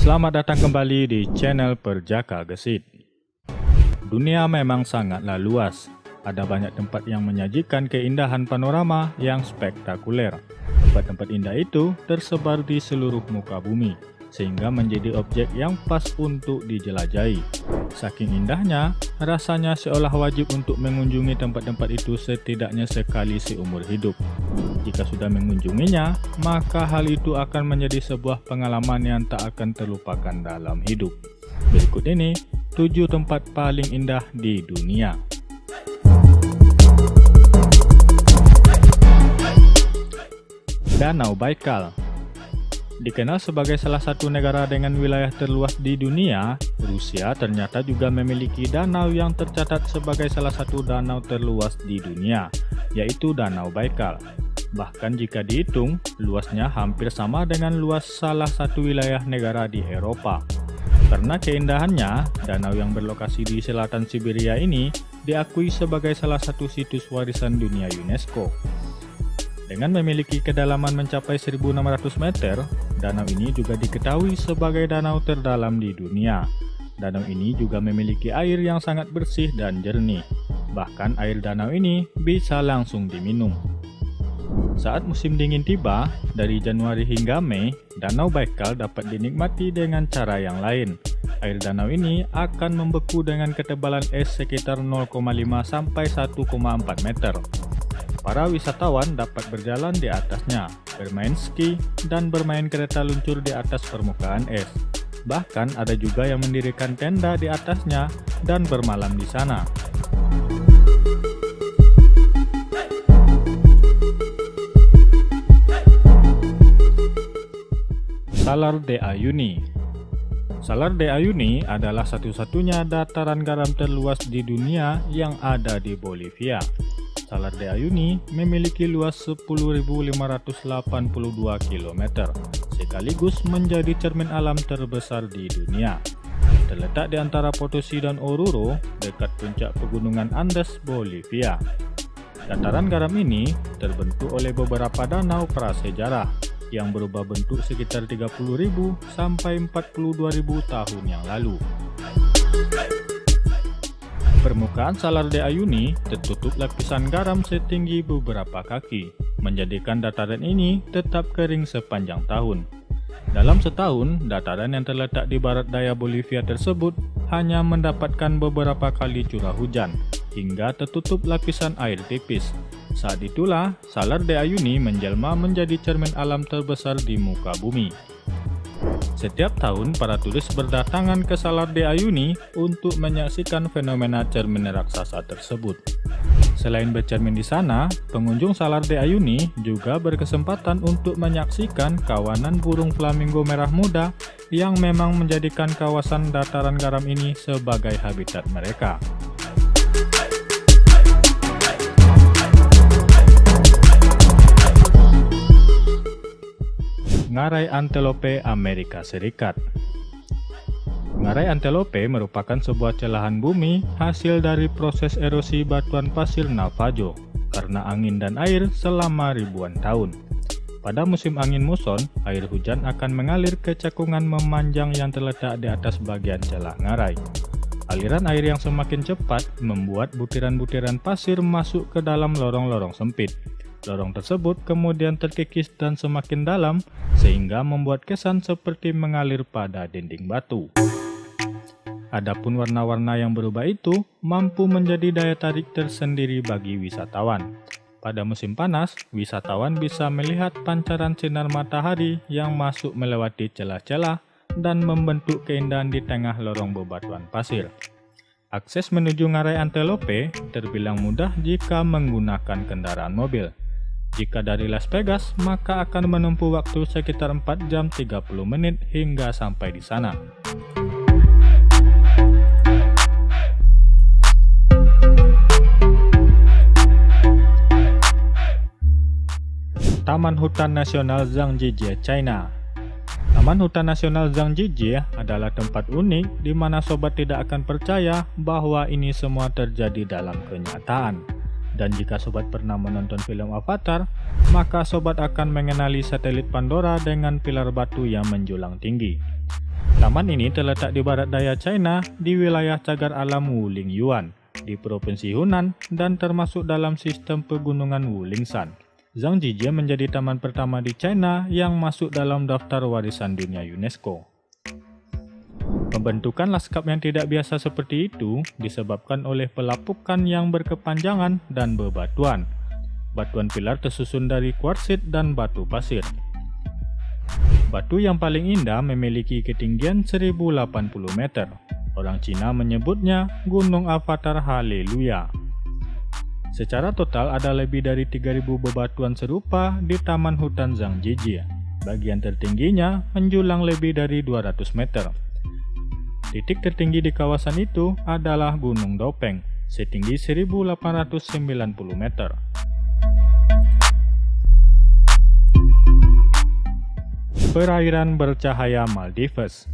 Selamat datang kembali di channel Perjaka Gesit. Dunia memang sangatlah luas. Ada banyak tempat yang menyajikan keindahan panorama yang spektakuler. Tempat-tempat indah itu tersebar di seluruh muka bumi, sehingga menjadi objek yang pas untuk dijelajahi. Saking indahnya, rasanya seolah wajib untuk mengunjungi tempat-tempat itu setidaknya sekali seumur hidup. Jika sudah mengunjunginya, maka hal itu akan menjadi sebuah pengalaman yang tak akan terlupakan dalam hidup. Berikut ini 7 tempat paling indah di dunia. Danau Baikal. Dikenal sebagai salah satu negara dengan wilayah terluas di dunia, Rusia ternyata juga memiliki danau yang tercatat sebagai salah satu danau terluas di dunia, yaitu Danau Baikal. Bahkan jika dihitung, luasnya hampir sama dengan luas salah satu wilayah negara di Eropa. Karena keindahannya, danau yang berlokasi di selatan Siberia ini diakui sebagai salah satu situs warisan dunia UNESCO. Dengan memiliki kedalaman mencapai 1.600 meter, danau ini juga diketahui sebagai danau terdalam di dunia. Danau ini juga memiliki air yang sangat bersih dan jernih. Bahkan air danau ini bisa langsung diminum. Saat musim dingin tiba, dari Januari hingga Mei, Danau Baikal dapat dinikmati dengan cara yang lain. Air danau ini akan membeku dengan ketebalan es sekitar 0,5 sampai 1,4 meter. Para wisatawan dapat berjalan di atasnya, bermain ski, dan bermain kereta luncur di atas permukaan es. Bahkan ada juga yang mendirikan tenda di atasnya dan bermalam di sana. Salar de Uyuni. Salar de Uyuni adalah satu-satunya dataran garam terluas di dunia yang ada di Bolivia. Salar de Uyuni memiliki luas 10.582 km, sekaligus menjadi cermin alam terbesar di dunia. Terletak di antara Potosi dan Oruro, dekat puncak pegunungan Andes, Bolivia. Dataran garam ini terbentuk oleh beberapa danau prasejarah yang berubah bentuk sekitar 30.000 sampai 42.000 tahun yang lalu. Permukaan Salar de Uyuni tertutup lapisan garam setinggi beberapa kaki, menjadikan dataran ini tetap kering sepanjang tahun. Dalam setahun, dataran yang terletak di barat daya Bolivia tersebut hanya mendapatkan beberapa kali curah hujan, hingga tertutup lapisan air tipis. Saat itulah, Salar de Uyuni menjelma menjadi cermin alam terbesar di muka bumi. Setiap tahun, para turis berdatangan ke Salar de Uyuni untuk menyaksikan fenomena cermin raksasa tersebut. Selain bercermin di sana, pengunjung Salar de Uyuni juga berkesempatan untuk menyaksikan kawanan burung flamingo merah muda yang memang menjadikan kawasan dataran garam ini sebagai habitat mereka. Ngarai antelope Amerika Serikat. Ngarai antelope merupakan sebuah celahan bumi hasil dari proses erosi batuan pasir Navajo karena angin dan air selama ribuan tahun. Pada musim angin muson, air hujan akan mengalir ke cekungan memanjang yang terletak di atas bagian celah ngarai. Aliran air yang semakin cepat membuat butiran-butiran pasir masuk ke dalam lorong-lorong sempit. Lorong tersebut kemudian terkikis dan semakin dalam sehingga membuat kesan seperti mengalir pada dinding batu. Adapun warna-warna yang berubah itu mampu menjadi daya tarik tersendiri bagi wisatawan. Pada musim panas, wisatawan bisa melihat pancaran sinar matahari yang masuk melewati celah-celah dan membentuk keindahan di tengah lorong bebatuan pasir. Akses menuju Ngarai Antelope terbilang mudah jika menggunakan kendaraan mobil. Jika dari Las Vegas, maka akan menempuh waktu sekitar 4 jam 30 menit hingga sampai di sana. Taman Hutan Nasional Zhangjiajie, China. Taman Hutan Nasional Zhangjiajie adalah tempat unik di mana sobat tidak akan percaya bahwa ini semua terjadi dalam kenyataan. Dan jika sobat pernah menonton film Avatar, maka sobat akan mengenali satelit Pandora dengan pilar batu yang menjulang tinggi. Taman ini terletak di barat daya China di wilayah cagar alam Wulingyuan di Provinsi Hunan dan termasuk dalam sistem pegunungan Wulingshan. Zhangjiajie menjadi taman pertama di China yang masuk dalam daftar warisan dunia UNESCO. Pembentukan lanskap yang tidak biasa seperti itu disebabkan oleh pelapukan yang berkepanjangan dan bebatuan. Batuan pilar tersusun dari kuarsit dan batu pasir. Batu yang paling indah memiliki ketinggian 1080 meter. Orang Cina menyebutnya Gunung Avatar Haleluya. Secara total ada lebih dari 3000 bebatuan serupa di Taman Hutan Zhangjiajie. Bagian tertingginya menjulang lebih dari 200 meter. Titik tertinggi di kawasan itu adalah Gunung Dopeng, setinggi 1890 meter. Perairan bercahaya Maldives.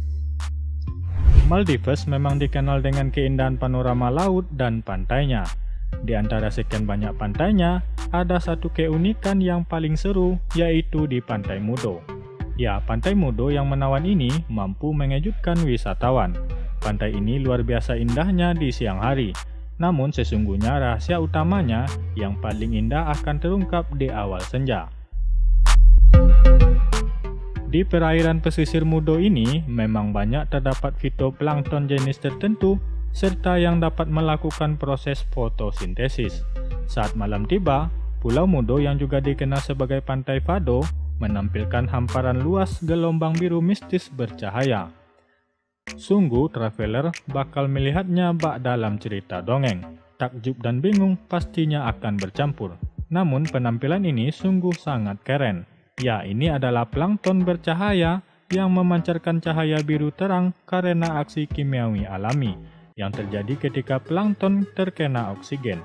Maldives memang dikenal dengan keindahan panorama laut dan pantainya. Di antara sekian banyak pantainya, ada satu keunikan yang paling seru, yaitu di Pantai Mudo. Ya, Pantai Mudo yang menawan ini mampu mengejutkan wisatawan. Pantai ini luar biasa indahnya di siang hari, namun sesungguhnya rahasia utamanya yang paling indah akan terungkap di awal senja. Di perairan pesisir Mudo ini memang banyak terdapat fitoplankton jenis tertentu serta yang dapat melakukan proses fotosintesis. Saat malam tiba, Pulau Mudo yang juga dikenal sebagai Pantai Fado menampilkan hamparan luas gelombang biru mistis bercahaya. Sungguh traveler bakal melihatnya bak dalam cerita dongeng. Takjub dan bingung pastinya akan bercampur. Namun penampilan ini sungguh sangat keren. Ya, ini adalah plankton bercahaya yang memancarkan cahaya biru terang karena aksi kimiawi alami yang terjadi ketika plankton terkena oksigen.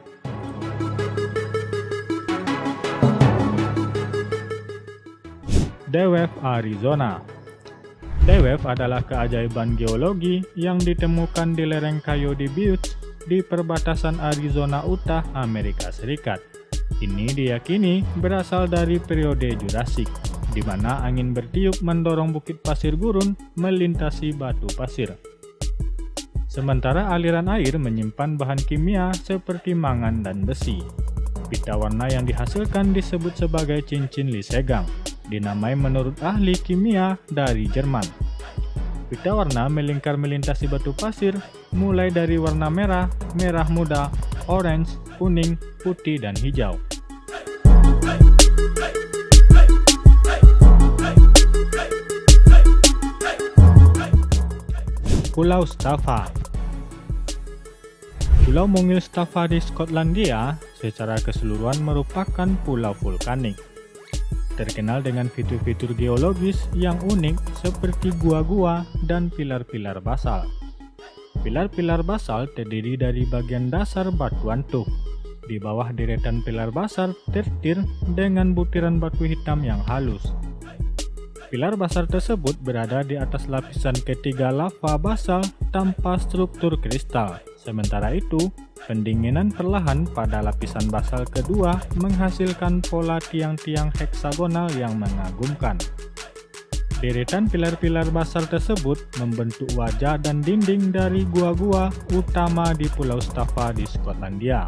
DWF Arizona. DWF adalah keajaiban geologi yang ditemukan di lereng Coyote Butte di perbatasan Arizona, Utah, Amerika Serikat. Ini diyakini berasal dari periode Jurassik, di mana angin bertiup mendorong bukit pasir gurun melintasi batu pasir. Sementara aliran air menyimpan bahan kimia seperti mangan dan besi. Pita warna yang dihasilkan disebut sebagai cincin lisegang, dinamai menurut ahli kimia dari Jerman. Pita warna melingkar melintasi batu pasir, mulai dari warna merah, merah muda, orange, kuning, putih, dan hijau. Pulau Staffa. Pulau mungil Staffa di Skotlandia secara keseluruhan merupakan pulau vulkanik. Terkenal dengan fitur-fitur geologis yang unik seperti gua-gua dan pilar-pilar basal. Pilar-pilar basal terdiri dari bagian dasar batuan tuff. Di bawah deretan pilar basal tertir dengan butiran batu hitam yang halus. Pilar basal tersebut berada di atas lapisan ketiga lava basal tanpa struktur kristal. Sementara itu, pendinginan perlahan pada lapisan basal kedua menghasilkan pola tiang-tiang heksagonal yang mengagumkan. Deretan pilar-pilar basal tersebut membentuk wajah dan dinding dari gua-gua utama di Pulau Staffa di Skotlandia.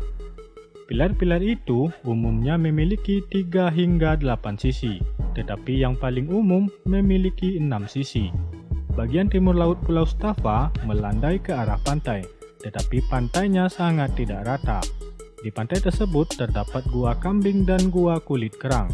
Pilar-pilar itu umumnya memiliki 3 hingga 8 sisi, tetapi yang paling umum memiliki 6 sisi. Bagian timur laut Pulau Staffa melandai ke arah pantai, tetapi pantainya sangat tidak rata. Di pantai tersebut terdapat gua kambing dan gua kulit kerang.